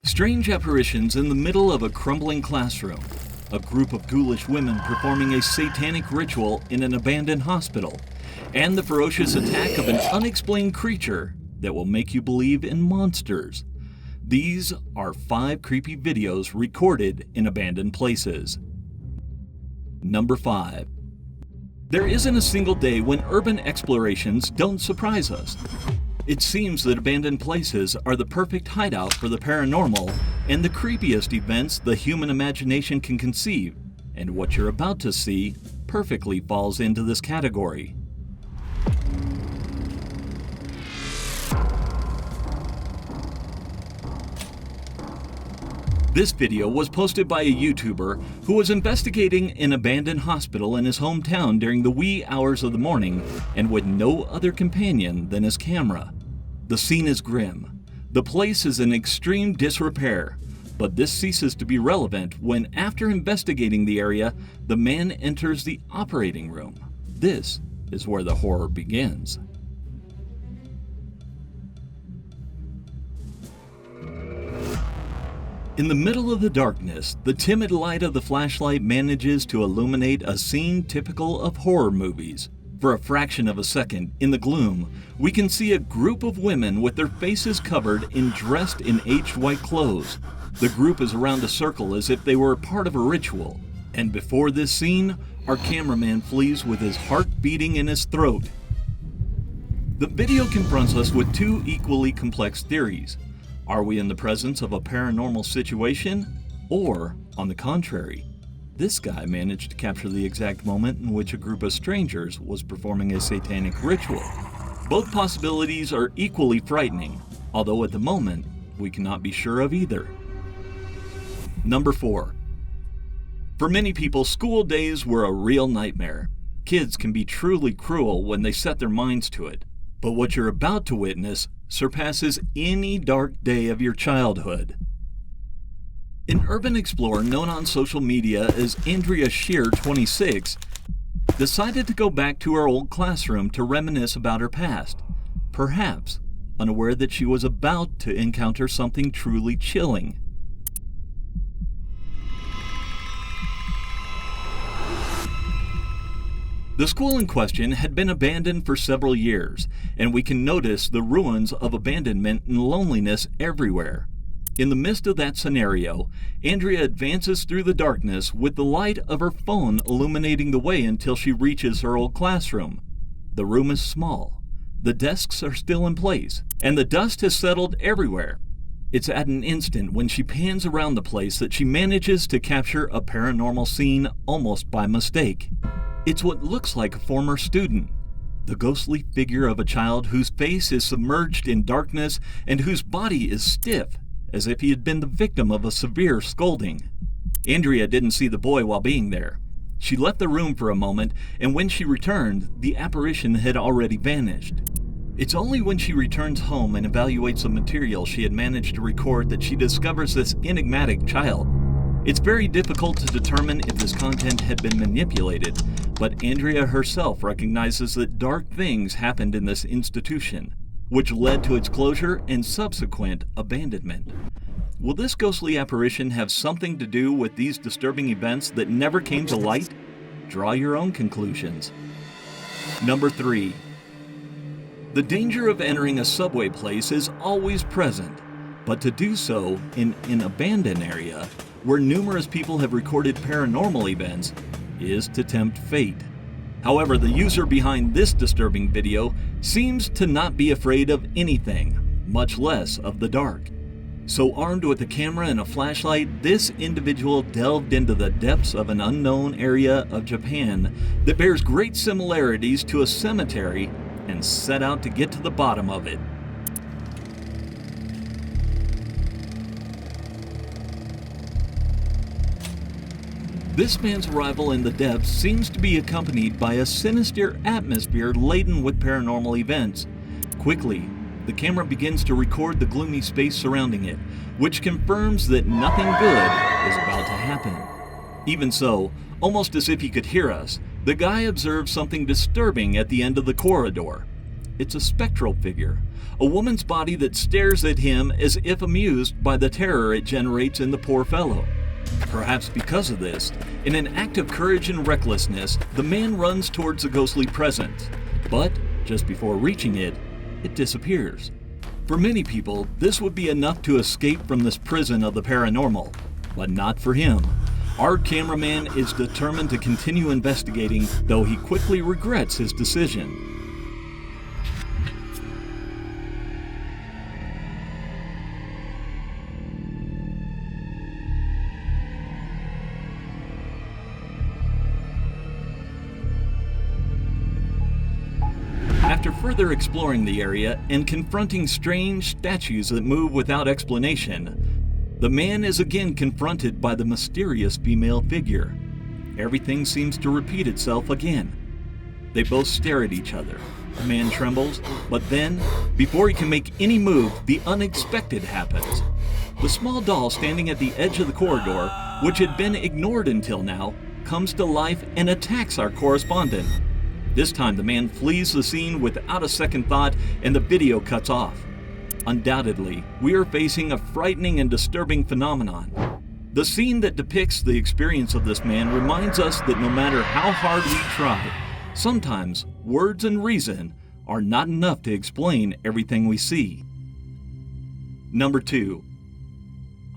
Strange apparitions in the middle of a crumbling classroom. A group of ghoulish women performing a satanic ritual in an abandoned hospital. And the ferocious attack of an unexplained creature that will make you believe in monsters. These are 5 creepy videos recorded in abandoned places. Number 5. There isn't a single day when urban explorations don't surprise us. It seems that abandoned places are the perfect hideout for the paranormal and the creepiest events the human imagination can conceive, and what you're about to see perfectly falls into this category. This video was posted by a YouTuber who was investigating an abandoned hospital in his hometown during the wee hours of the morning and with no other companion than his camera. The scene is grim. The place is in extreme disrepair, but this ceases to be relevant when, after investigating the area, the man enters the operating room. This is where the horror begins. In the middle of the darkness, the timid light of the flashlight manages to illuminate a scene typical of horror movies. For a fraction of a second, in the gloom, we can see a group of women with their faces covered and dressed in aged white clothes. The group is around a circle as if they were part of a ritual. And before this scene, our cameraman flees with his heart beating in his throat. The video confronts us with 2 equally complex theories. Are we in the presence of a paranormal situation? Or, on the contrary, this guy managed to capture the exact moment in which a group of strangers was performing a satanic ritual. Both possibilities are equally frightening, although at the moment, we cannot be sure of either. Number 4. For many people, school days were a real nightmare. Kids can be truly cruel when they set their minds to it. But what you're about to witness surpasses any dark day of your childhood. An urban explorer known on social media as Andrea Shear, 26, decided to go back to her old classroom to reminisce about her past, perhaps unaware that she was about to encounter something truly chilling. The school in question had been abandoned for several years, and we can notice the ruins of abandonment and loneliness everywhere. In the midst of that scenario, Andrea advances through the darkness with the light of her phone illuminating the way until she reaches her old classroom. The room is small, the desks are still in place, and the dust has settled everywhere. It's at an instant when she pans around the place that she manages to capture a paranormal scene almost by mistake. It's what looks like a former student, the ghostly figure of a child whose face is submerged in darkness and whose body is stiff, as if he had been the victim of a severe scolding. Andrea didn't see the boy while being there. She left the room for a moment, and when she returned, the apparition had already vanished. It's only when she returns home and evaluates the material she had managed to record that she discovers this enigmatic child. It's very difficult to determine if this content had been manipulated, but Andrea herself recognizes that dark things happened in this institution, which led to its closure and subsequent abandonment. Will this ghostly apparition have something to do with these disturbing events that never came to light? Draw your own conclusions. Number 3. The danger of entering a subway place is always present, but to do so in an abandoned area where numerous people have recorded paranormal events is to tempt fate. However, the user behind this disturbing video seems to not be afraid of anything, much less of the dark. So armed with a camera and a flashlight, this individual delved into the depths of an unknown area of Japan that bears great similarities to a cemetery and set out to get to the bottom of it. This man's arrival in the depths seems to be accompanied by a sinister atmosphere laden with paranormal events. Quickly, the camera begins to record the gloomy space surrounding it, which confirms that nothing good is about to happen. Even so, almost as if he could hear us, the guy observes something disturbing at the end of the corridor. it's a spectral figure, a woman's body that stares at him as if amused by the terror it generates in the poor fellow. Perhaps because of this, in an act of courage and recklessness, the man runs towards the ghostly presence, but just before reaching it, it disappears. For many people, this would be enough to escape from this prison of the paranormal, but not for him. Our cameraman is determined to continue investigating, though he quickly regrets his decision. After further exploring the area and confronting strange statues that move without explanation, the man is again confronted by the mysterious female figure. Everything seems to repeat itself again. They both stare at each other. The man trembles, but then, before he can make any move, the unexpected happens. The small doll standing at the edge of the corridor, which had been ignored until now, comes to life and attacks our correspondent. This time the man flees the scene without a second thought and the video cuts off. Undoubtedly, we are facing a frightening and disturbing phenomenon. The scene that depicts the experience of this man reminds us that no matter how hard we try, sometimes words and reason are not enough to explain everything we see. Number 2.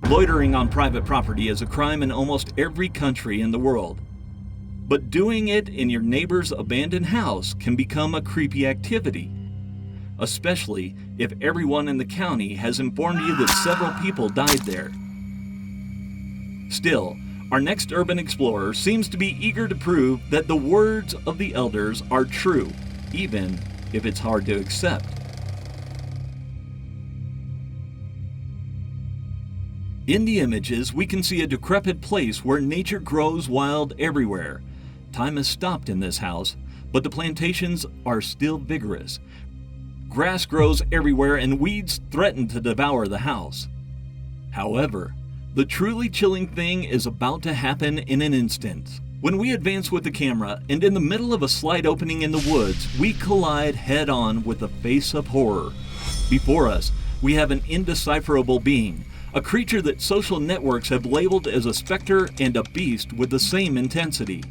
Loitering on private property is a crime in almost every country in the world. But doing it in your neighbor's abandoned house can become a creepy activity, especially if everyone in the county has informed you that several people died there. Still, our next urban explorer seems to be eager to prove that the words of the elders are true, even if it's hard to accept. In the images, we can see a decrepit place where nature grows wild everywhere. Time has stopped in this house, but the plantations are still vigorous. Grass grows everywhere and weeds threaten to devour the house. However, the truly chilling thing is about to happen in an instant. When we advance with the camera and in the middle of a slight opening in the woods, we collide head-on with the face of horror. Before us, we have an indecipherable being, a creature that social networks have labeled as a specter and a beast with the same intensity.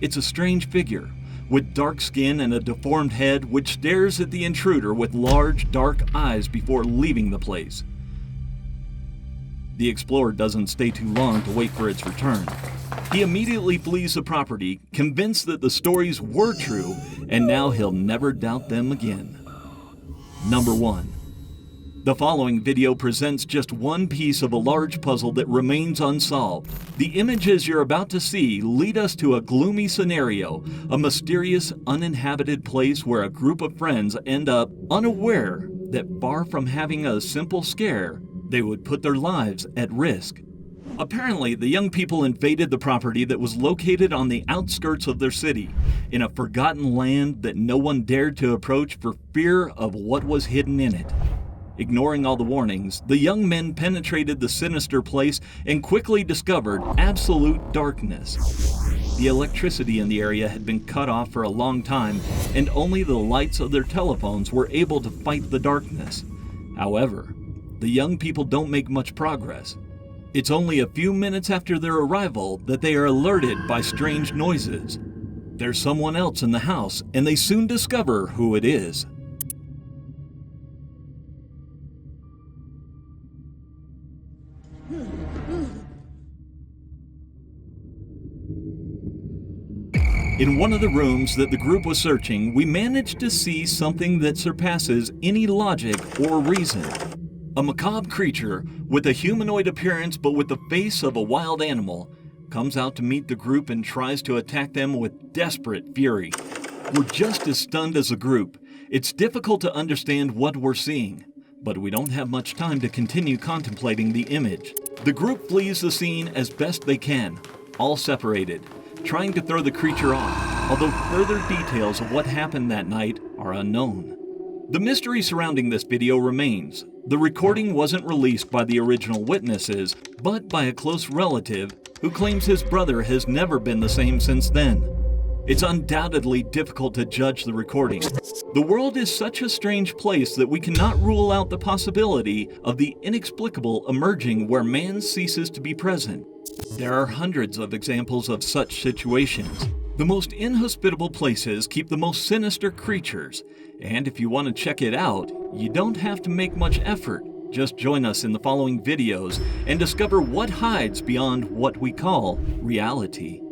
It's a strange figure, with dark skin and a deformed head which stares at the intruder with large, dark eyes before leaving the place. The explorer doesn't stay too long to wait for its return. He immediately flees the property, convinced that the stories were true, and now he'll never doubt them again. Number 1. The following video presents just one piece of a large puzzle that remains unsolved. The images you're about to see lead us to a gloomy scenario, a mysterious, uninhabited place where a group of friends end up unaware that far from having a simple scare, they would put their lives at risk. Apparently, the young people invaded the property that was located on the outskirts of their city, in a forgotten land that no one dared to approach for fear of what was hidden in it. Ignoring all the warnings, the young men penetrated the sinister place and quickly discovered absolute darkness. The electricity in the area had been cut off for a long time, and only the lights of their telephones were able to fight the darkness. However, the young people don't make much progress. It's only a few minutes after their arrival that they are alerted by strange noises. There's someone else in the house, and they soon discover who it is. In one of the rooms that the group was searching, we managed to see something that surpasses any logic or reason. A macabre creature with a humanoid appearance but with the face of a wild animal comes out to meet the group and tries to attack them with desperate fury. We're just as stunned as the group. It's difficult to understand what we're seeing, but we don't have much time to continue contemplating the image. The group flees the scene as best they can, all separated, trying to throw the creature off, although further details of what happened that night are unknown. The mystery surrounding this video remains. The recording wasn't released by the original witnesses, but by a close relative who claims his brother has never been the same since then. It's undoubtedly difficult to judge the recording, The world is such a strange place that we cannot rule out the possibility of the inexplicable emerging where man ceases to be present. There are hundreds of examples of such situations. The most inhospitable places keep the most sinister creatures, and if you want to check it out, you don't have to make much effort. Just join us in the following videos and discover what hides beyond what we call reality.